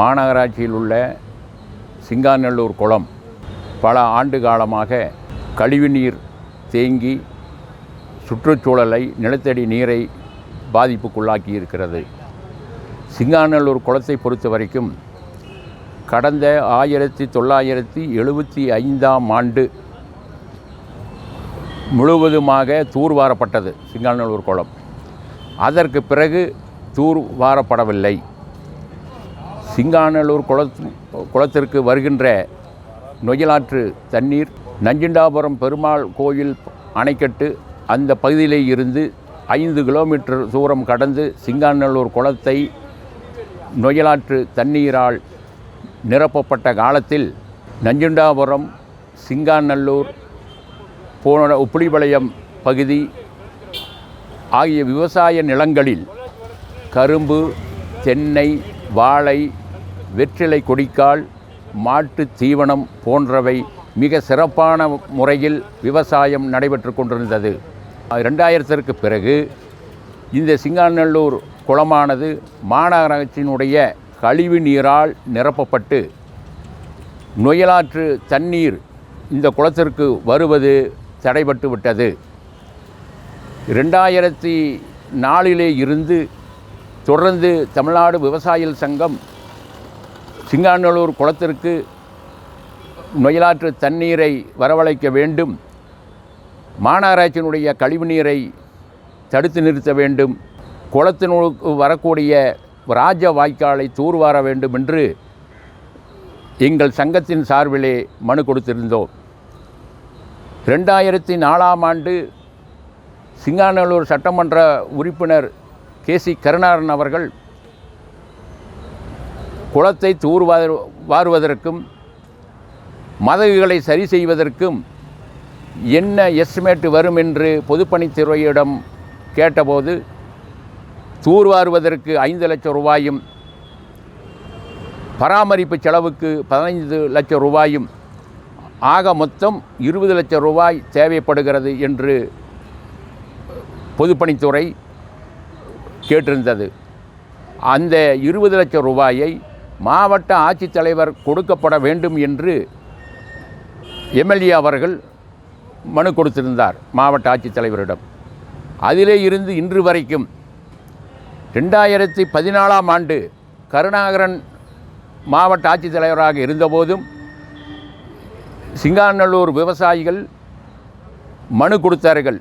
மாநகராட்சியில் உள்ள சிங்காநல்லூர் குளம் பல ஆண்டு காலமாக கழிவுநீர் தேங்கி சுற்றுச்சூழலை, நிலத்தடி நீரை பாதிப்புக்குள்ளாக்கி இருக்கிறது. சிங்காநல்லூர் குளத்தை பொறுத்த வரைக்கும் கடந்த 1975ஆம் ஆண்டு முழுவதுமாக தூர்வாரப்பட்டது சிங்காநல்லூர் குளம். அதற்கு பிறகு தூர்வாரப்படவில்லை. சிங்காநல்லூர் குளத்திற்கு வருகின்ற நொய்யலாற்று தண்ணீர் நஞ்சுண்டாபுரம் பெருமாள் கோயில் அணைக்கட்டு அந்த பகுதியிலே இருந்து 5 கிலோமீட்டர் தூரம் கடந்து சிங்காநல்லூர் குளத்தை நொய்யலாற்று தண்ணீரால் நிரப்பப்பட்ட காலத்தில் நஞ்சுண்டாபுரம், சிங்காநல்லூர், உப்பிலிபாளையம் பகுதி ஆகிய விவசாய நிலங்களில் கரும்பு, தென்னை, வாழை, வெற்றிலை கொடிக்கால், மாட்டு தீவனம் போன்றவை மிக சிறப்பான முறையில் விவசாயம் நடைபெற்று கொண்டிருந்தது. 2000ற்கு பிறகு இந்த சிங்காநல்லூர் குளமானது மாநகராட்சியினுடைய கழிவு நீரால் நிரப்பப்பட்டு நொய்யலாற்று தண்ணீர் இந்த குளத்திற்கு வருவது தடைபட்டு விட்டது. 2004 இருந்து தொடர்ந்து தமிழ்நாடு விவசாயிகள் சங்கம் சிங்காநல்லூர் குளத்திற்கு நொய்யலாற்று தண்ணீரை வரவழைக்க வேண்டும், மாநகராட்சியினுடைய கழிவுநீரை தடுத்து நிறுத்த வேண்டும், குளத்தினுக்கு வரக்கூடிய ராஜ வாய்க்காலை தூர்வார வேண்டும் என்று எங்கள் சங்கத்தின் சார்பிலே மனு கொடுத்திருந்தோம். 2004ஆம் ஆண்டு சிங்காநல்லூர் சட்டமன்ற உறுப்பினர் KC கருணாகரன் அவர்கள் குளத்தை தூர்வாருவதற்கும் மதகுகளை சரி செய்வதற்கும் என்ன எஸ்டிமேட் வரும் என்று பொதுப்பணித்துறையிடம் கேட்டபோது தூர்வாருவதற்கு 5 லட்சம் ரூபாயும், பராமரிப்பு செலவுக்கு 15 லட்சம் ரூபாயும், ஆக மொத்தம் 20 லட்சம் ரூபாய் தேவைப்படுகிறது என்று பொதுப்பணித்துறை கேட்டிருந்தது. அந்த 20 லட்சம் ரூபாயை மாவட்ட ஆட்சித்தலைவர் கொடுக்கப்பட வேண்டும் என்று MLA அவர்கள் மனு கொடுத்திருந்தார் மாவட்ட ஆட்சித்தலைவரிடம். அதிலே இருந்து இன்று வரைக்கும் 2014ஆம் ஆண்டு கருணாகரன் மாவட்ட ஆட்சித்தலைவராக இருந்தபோதும் சிங்காநல்லூர் விவசாயிகள் மனு கொடுத்தார்கள்,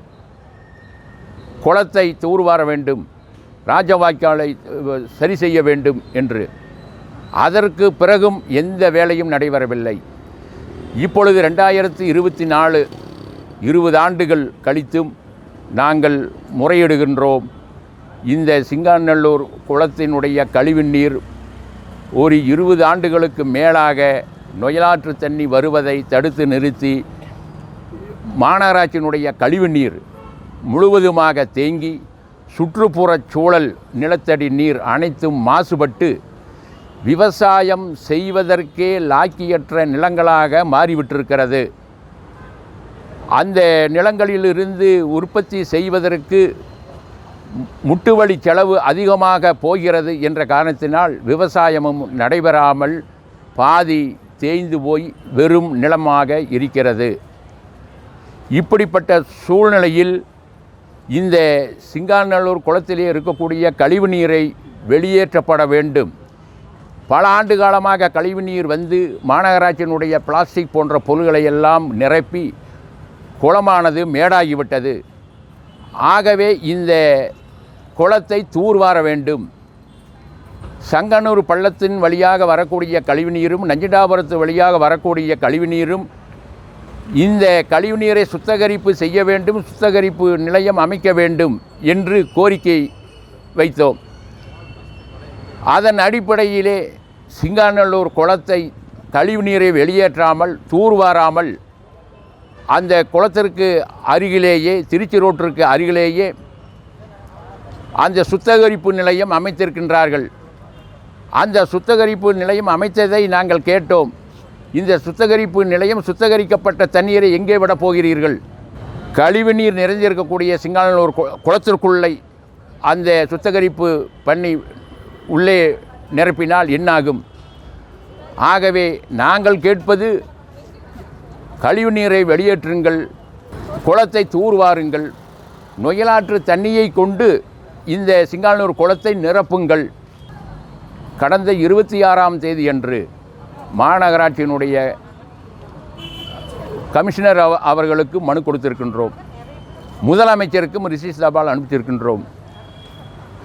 குளத்தை தூர்வார வேண்டும், ராஜவாய்க்காலை சரி செய்ய வேண்டும் என்று. அதற்கு பிறகும் எந்த வேலையும் நடைபெறவில்லை. இப்பொழுது 2024 20 ஆண்டுகள் கழித்தும் நாங்கள் முறையிடுகின்றோம். இந்த சிங்காநல்லூர் குளத்தினுடைய கழிவு நீர் ஒரு 20 ஆண்டுகளுக்கு மேலாக நொய்யலாற்று தண்ணி வருவதை தடுத்து நிறுத்தி மாநகராட்சியினுடைய கழிவு நீர் முழுவதுமாக தேங்கி சுற்றுப்புறச் சூழல், நிலத்தடி நீர் அனைத்தும் மாசுபட்டு விவசாயம் செய்வதற்கே லாக்கியற்ற நிலங்களாக மாறிவிட்டிருக்கிறது. அந்த நிலங்களிலிருந்து உற்பத்தி செய்வதற்கு முட்டுவழி செலவு அதிகமாக போகிறது என்ற காரணத்தினால் விவசாயமும் நடைபெறாமல் பாதி தேய்ந்து போய் வெறும் நிலமாக இருக்கிறது. இப்படிப்பட்ட சூழ்நிலையில் இந்த சிங்காநல்லூர் குளத்திலே இருக்கக்கூடிய கழிவு நீரை வெளியேற்றப்பட வேண்டும். பல ஆண்டு காலமாக கழிவு நீர் வந்து மாநகராட்சியினுடைய பிளாஸ்டிக் போன்ற பொருள்களை எல்லாம் நிரப்பி குளமானது மேடாகிவிட்டது. ஆகவே இந்த குளத்தை தூர்வார வேண்டும். சங்கனூர் பள்ளத்தின் வழியாக வரக்கூடிய கழிவுநீரும் நஞ்சுண்டாபுரத்து வழியாக வரக்கூடிய கழிவுநீரும் இந்த கழிவுநீரை சுத்திகரிப்பு செய்ய வேண்டும், சுத்திகரிப்பு நிலையம் அமைக்க வேண்டும் என்று கோரிக்கை வைத்தோம். அதன் அடிப்படையிலே சிங்காநல்லூர் குளத்தை கழிவுநீரை வெளியேற்றாமல் தூர்வாராமல் அந்த குளத்திற்கு அருகிலேயே, திருச்சி ரோட்டிற்கு அருகிலேயே அந்த சுத்திகரிப்பு நிலையம் அமைத்திருக்கின்றார்கள். அந்த சுத்திகரிப்பு நிலையம் அமைத்ததை நாங்கள் கேட்டோம். இந்த சுத்திகரிப்பு நிலையம் சுத்திகரிக்கப்பட்ட தண்ணீரை எங்கே விட போகிறீர்கள்? கழிவுநீர் நிறைந்திருக்கக்கூடிய சிங்காநல்லூர் குளத்திற்குள்ளே அந்த சுத்திகரிப்பு பண்ணி உள்ளே நிரப்பினால் என்னாகும்? ஆகவே நாங்கள் கேட்பது கழிவு நீரை வெளியேற்றுங்கள், குளத்தை தூர்வாருங்கள், நொய்யலாற்று தண்ணியை கொண்டு இந்த சிங்காநல்லூர் குளத்தை நிரப்புங்கள். கடந்த 26ஆம் தேதி அன்று மாநகராட்சியினுடைய கமிஷனர் அவர்களுக்கு மனு கொடுத்திருக்கின்றோம். முதலமைச்சருக்கும் ரிசீஸ் தபால் அனுப்பிச்சிருக்கின்றோம்.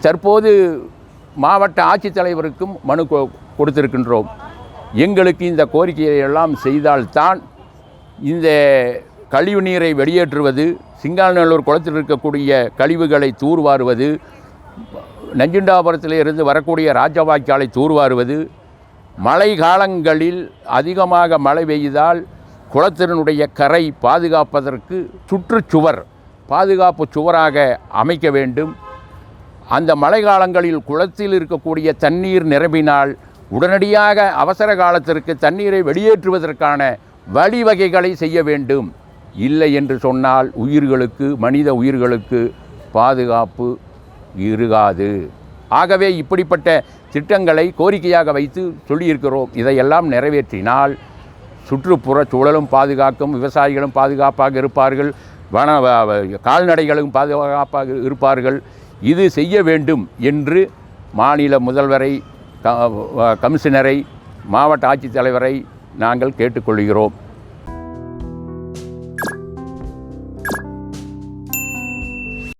தற்போது மாவட்ட ஆட்சித்தலைவருக்கும் மனு கொடுத்திருக்கின்றோம். எங்களுக்கு இந்த கோரிக்கையை எல்லாம் செய்தால்தான் இந்த கழிவு நீரை வெளியேற்றுவது, சிங்காநல்லூர் குளத்தில் இருக்கக்கூடிய கழிவுகளை தூர்வாருவது, நஞ்சுண்டாபுரத்தில் இருந்து வரக்கூடிய ராஜவாய்க்காலை தூர்வாருவது, மழை காலங்களில் அதிகமாக மழை பெய்தால் குளத்தினுடைய கரை பாதுகாப்பதற்கு சுற்றுச்சுவர் பாதுகாப்பு சுவராக அமைக்க வேண்டும். அந்த மழை காலங்களில் குளத்தில் இருக்கக்கூடிய தண்ணீர் நிரம்பினால் உடனடியாக அவசர காலத்திற்கு தண்ணீரை வெளியேற்றுவதற்கான வழிவகைகளை செய்ய வேண்டும். இல்லை என்று சொன்னால் மனித உயிர்களுக்கு பாதுகாப்பு இருக்காது. ஆகவே இப்படிப்பட்ட திட்டங்களை கோரிக்கையாக வைத்து சொல்லியிருக்கிறோம். இதையெல்லாம் நிறைவேற்றினால் சுற்றுப்புற சூழலும் பாதுகாக்கும், விவசாயிகளும் பாதுகாப்பாக இருப்பார்கள், கால்நடைகளும் பாதுகாப்பாக இருப்பார்கள். இது செய்ய வேண்டும் என்று மாநில முதல்வரை, கமிஷனரை, மாவட்ட ஆட்சித்தலைவரை நாங்கள் கேட்டுக்கொள்கிறோம்.